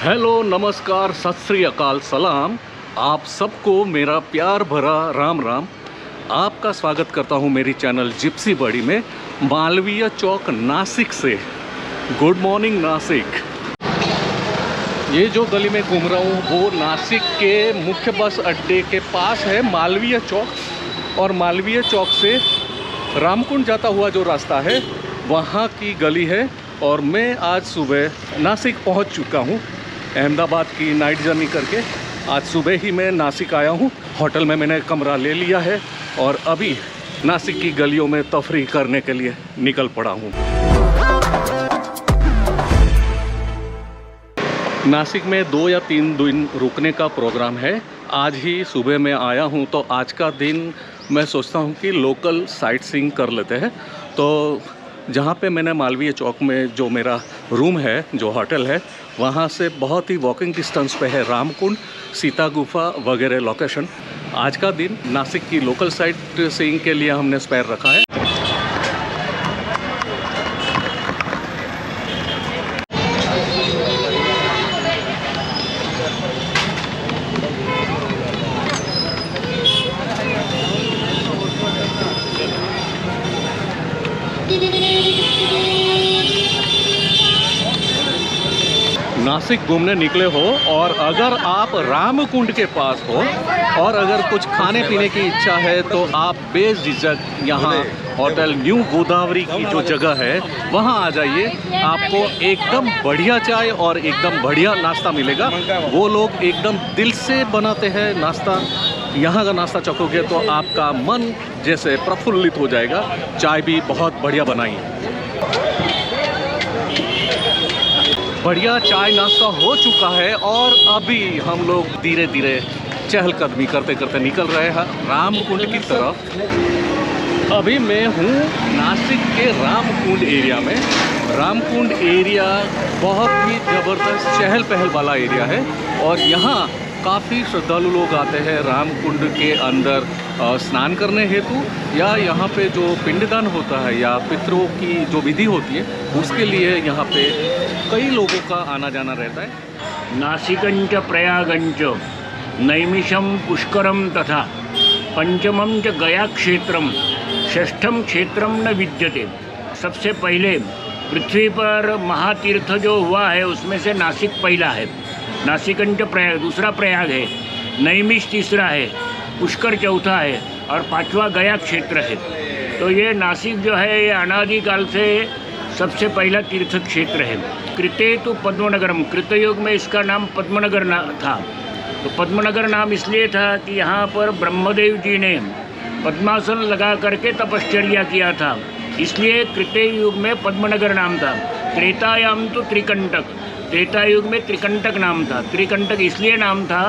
Hello, नमस्कार, सत श्री अकाल, सलाम। आप सबको मेरा प्यार भरा राम राम। आपका स्वागत करता हूं मेरी चैनल जिप्सी बड़ी में, मालवीय चौक नासिक से। Good morning Nashik. ये जो गली में घूम रहा हूँ वो नासिक के मुख्य बस अड्डे के पास है, मालवीय चौक। और मालवीय चौक से रामकुंड जाता हुआ जो रास्ता है वहाँ की गली है। और मैं आज सुबह नासिक पहुँच चुका हूँ। अहमदाबाद की नाइट जर्नी करके आज सुबह ही मैं नासिक आया हूँ। होटल में मैंने कमरा ले लिया है और अभी नासिक की गलियों में तफरीह करने के लिए निकल पड़ा हूँ। नासिक में 2 या 3 दिन रुकने का प्रोग्राम है। आज ही सुबह में आया हूँ तो आज का दिन मैं सोचता हूँ कि लोकल साइट सीइंग कर लेते हैं। तो जहाँ पे मैंने मालवीय चौक में जो मेरा रूम है, जो होटल है, वहाँ से बहुत ही वॉकिंग डिस्टेंस पे है रामकुंड, सीता गुफा वगैरह लोकेशन। आज का दिन नासिक की लोकल साइट सीइंग के लिए हमने स्पेयर रखा है। नासिक घूमने निकले हो और अगर आप रामकुंड के पास हो और अगर कुछ खाने पीने की इच्छा है तो आप बेझिझक यहाँ होटल न्यू गोदावरी की जो जगह है वहाँ आ जाइए। आपको एकदम बढ़िया चाय और एकदम बढ़िया नाश्ता मिलेगा। वो लोग एकदम दिल से बनाते हैं नाश्ता। यहाँ का नाश्ता चखोगे तो आपका मन जैसे प्रफुल्लित हो जाएगा। चाय भी बहुत बढ़िया बनाई है। बढ़िया चाय नाश्ता हो चुका है और अभी हम लोग धीरे धीरे चहलकदमी करते करते निकल रहे हैं रामकुंड की तरफ। अभी मैं हूँ नासिक के रामकुंड एरिया में। रामकुंड एरिया बहुत ही ज़बरदस्त चहल पहल वाला एरिया है और यहाँ काफ़ी श्रद्धालु लोग आते हैं रामकुंड के अंदर स्नान करने हेतु, या यहाँ पे जो पिंडदान होता है या पितरों की जो विधि होती है उसके लिए यहाँ पे कई लोगों का आना जाना रहता है। नासिकंच प्रयागंच नैमिषं पुष्करम तथा पंचमं च गया क्षेत्रम षष्ठम क्षेत्रम न विद्यते। सबसे पहले पृथ्वी पर महातीर्थ जो हुआ है उसमें से नासिक पहला है। नासिकंच प्रयाग दूसरा प्रयाग है, नैमिष तीसरा है, पुष्कर चौथा है और 5वां गया क्षेत्र है। तो ये नासिक जो है ये अनादिकाल से सबसे पहला तीर्थ क्षेत्र है। कृते तो पद्मनगरम, कृतयुग में इसका नाम पद्मनगर था। तो पद्मनगर नाम इसलिए था कि यहाँ पर ब्रह्मदेव जी ने पद्मासन लगा करके तपश्चर्या किया था, इसलिए कृते युग में पद्मनगर नाम था। त्रेतायाम तो त्रिकंटक, त्रेता युग में त्रिकंटक नाम था। त्रिकंटक इसलिए नाम था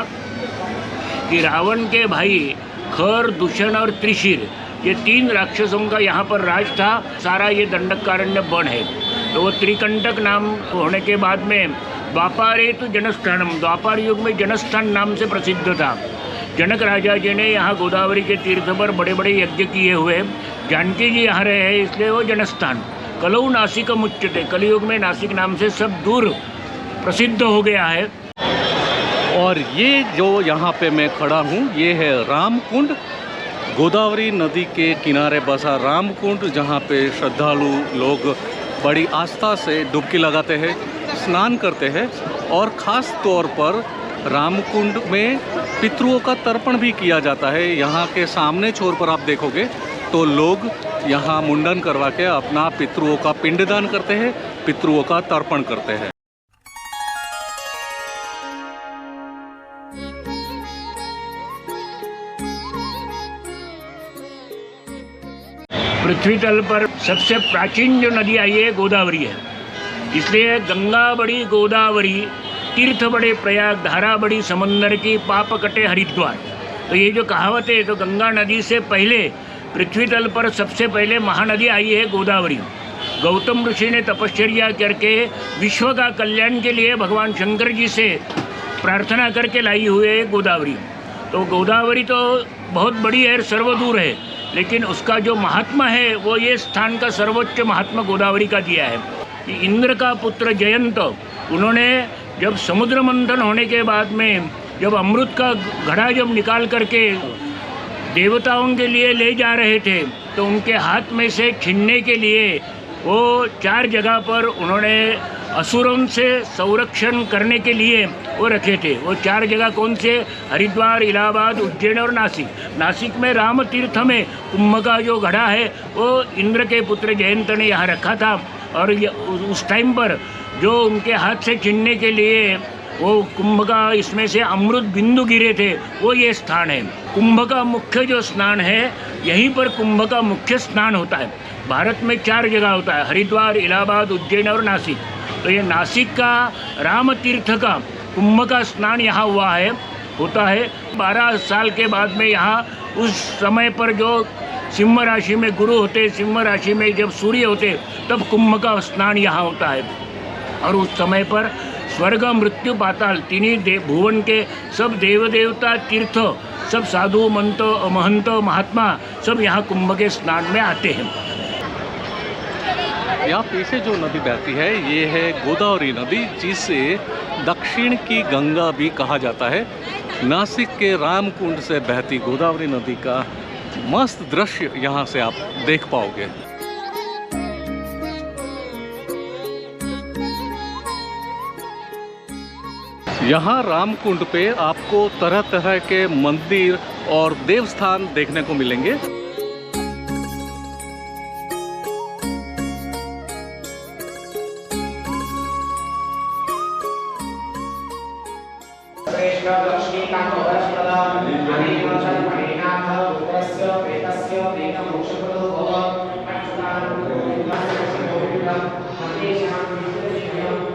कि रावण के भाई खर, दूषण और त्रिशिर ये 3 राक्षसों का यहाँ पर राज था। सारा ये दंडकारण्य वन है। तो वो त्रिकंटक नाम होने के बाद में द्वापारे तो जनस्थानम, द्वापार युग में जनस्थान नाम से प्रसिद्ध था। जनक राजा जी ने यहाँ गोदावरी के तीर्थ पर बड़े बड़े यज्ञ किए हुए। जानकी जी यहाँ रहे हैं इसलिए वो जनस्थान। कलौ नासिकम उच्यते, कलयुग में नासिक नाम से सब दूर प्रसिद्ध हो गया है। और ये जो यहाँ पे मैं खड़ा हूँ ये है रामकुंड, गोदावरी नदी के किनारे बसा रामकुंड, जहाँ पे श्रद्धालु लोग बड़ी आस्था से डुबकी लगाते हैं, स्नान करते हैं। और ख़ास तौर पर रामकुंड में पितरों का तर्पण भी किया जाता है। यहाँ के सामने छोर पर आप देखोगे तो लोग यहाँ मुंडन करवा के अपना पितरों का पिंडदान करते हैं, पितरों का तर्पण करते हैं। पृथ्वी तल पर सबसे प्राचीन जो नदी आई है गोदावरी है। इसलिए गंगा बड़ी गोदावरी, तीर्थ बड़े प्रयाग, धारा बड़ी समंदर की, पाप कटे हरिद्वार। तो ये जो कहावत है, तो गंगा नदी से पहले पृथ्वी तल पर सबसे पहले महानदी आई है गोदावरी। गौतम ऋषि ने तपश्चर्या करके विश्व का कल्याण के लिए भगवान शंकर जी से प्रार्थना करके लाई हुई है गोदावरी। तो गोदावरी तो बहुत बड़ी है, सर्वदूर है, लेकिन उसका जो महात्मा है वो ये स्थान का सर्वोच्च महात्मा गोदावरी का दिया है कि इंद्र का पुत्र जयंत, उन्होंने जब समुद्र मंथन होने के बाद में जब अमृत का घड़ा जब निकाल करके देवताओं के लिए ले जा रहे थे, तो उनके हाथ में से छीनने के लिए वो 4 जगह पर उन्होंने असुरों से संरक्षण करने के लिए वो रखे थे। वो 4 जगह कौन से? हरिद्वार, इलाहाबाद, उज्जैन और नासिक। नासिक में राम तीर्थ में कुंभ का जो घड़ा है वो इंद्र के पुत्र जयंत ने यहाँ रखा था, और उस टाइम पर जो उनके हाथ से छीनने के लिए वो कुंभ का इसमें से अमृत बिंदु गिरे थे, वो ये स्थान है। कुंभ का मुख्य जो स्नान है, यहीं पर कुंभ का मुख्य स्नान होता है। भारत में 4 जगह होता है, हरिद्वार, इलाहाबाद, उज्जैन और नासिक। तो ये नासिक का राम तीर्थ का कुंभ का स्नान यहाँ होता है। 12 साल के बाद में यहाँ उस समय पर जो सिंह राशि में गुरु होते, सिंह राशि में जब सूर्य होते, तब कुंभ का स्नान यहाँ होता है। और उस समय पर स्वर्ग, मृत्यु, पाताल तीनों भुवन के सब देव देवता, तीर्थ, सब साधु, महंत, महात्मा सब यहाँ कुंभ के स्नान में आते हैं। यहाँ पीछे जो नदी बहती है ये है गोदावरी नदी, जिसे दक्षिण की गंगा भी कहा जाता है। नासिक के रामकुंड से बहती गोदावरी नदी का मस्त दृश्य यहाँ से आप देख पाओगे। यहाँ रामकुंड पे आपको तरह तरह के मंदिर और देवस्थान देखने को मिलेंगे।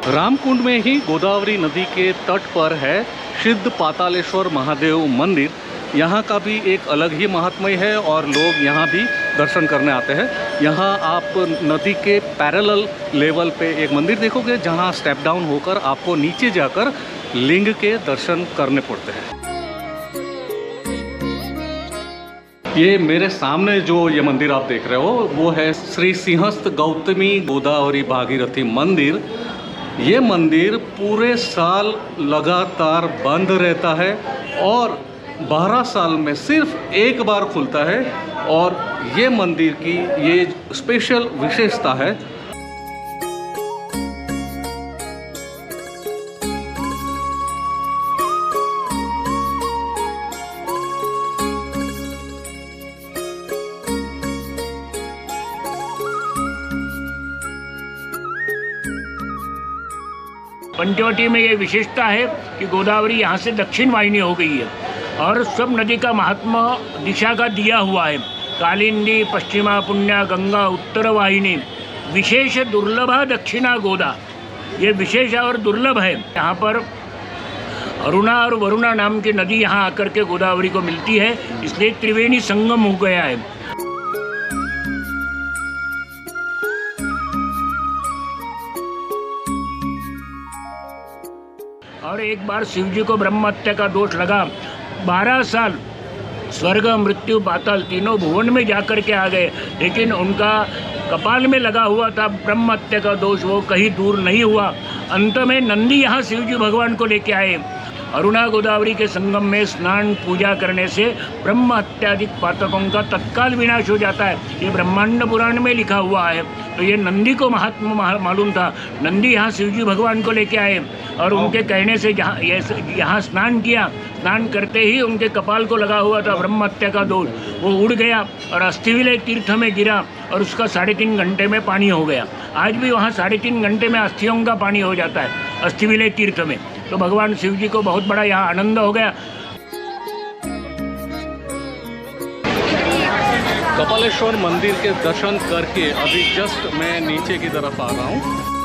रामकुंड में ही गोदावरी नदी के तट पर है सिद्ध पातालेश्वर महादेव मंदिर। यहाँ का भी एक अलग ही महात्म्य है और लोग यहाँ भी दर्शन करने आते हैं। यहाँ आप नदी के पैरेलल लेवल पे एक मंदिर देखोगे, जहाँ स्टेप डाउन होकर आपको नीचे जाकर लिंग के दर्शन करने पड़ते हैं। ये मेरे सामने जो ये मंदिर आप देख रहे हो वो है श्री सिंहस्थ गौतमी गोदावरी भागीरथी मंदिर। ये मंदिर पूरे साल लगातार बंद रहता है और 12 साल में सिर्फ एक बार खुलता है, और ये मंदिर की ये स्पेशल विशेषता है। पंचवटी में ये विशेषता है कि गोदावरी यहाँ से दक्षिण वाहिनी हो गई है, और सब नदी का महात्मा दिशा का दिया हुआ है। कालिंदी पश्चिमा पुण्या गंगा उत्तर वाहिनी, विशेष दुर्लभा दक्षिणा गोदा। ये विशेष और दुर्लभ है। यहाँ पर अरुणा और वरुणा नाम की नदी यहाँ आकर के गोदावरी को मिलती है, इसलिए त्रिवेणी संगम हो गया है। और एक बार शिव जी को ब्रह्म हत्या का दोष लगा, 12 साल स्वर्ग, मृत्यु, पाताल तीनों भुवन में जाकर के आ गए, लेकिन उनका कपाल में लगा हुआ था ब्रह्म हत्या का दोष, वो कहीं दूर नहीं हुआ। अंत में नंदी यहाँ शिव जी भगवान को लेके आए। अरुणा गोदावरी के संगम में स्नान पूजा करने से ब्रह्म हत्यादिक पातकों का तत्काल विनाश हो जाता है। ये ब्रह्मांड पुराण में लिखा हुआ है। तो ये नंदी को महात्मा मालूम था। नंदी यहाँ शिवजी भगवान को लेके आए और उनके कहने से यहाँ स्नान किया। स्नान करते ही उनके कपाल को लगा हुआ था ब्रह्म हत्या का दोष, वो उड़ गया और अस्थिविलय तीर्थ में गिरा और उसका 3.5 घंटे में पानी हो गया। आज भी वहाँ 3.5 घंटे में अस्थियों का पानी हो जाता है अस्थिविलय तीर्थ में। तो भगवान शिव जी को बहुत बड़ा यहाँ आनंद हो गया। कपालेश्वर मंदिर के दर्शन करके अभी जस्ट मैं नीचे की तरफ आ रहा हूँ।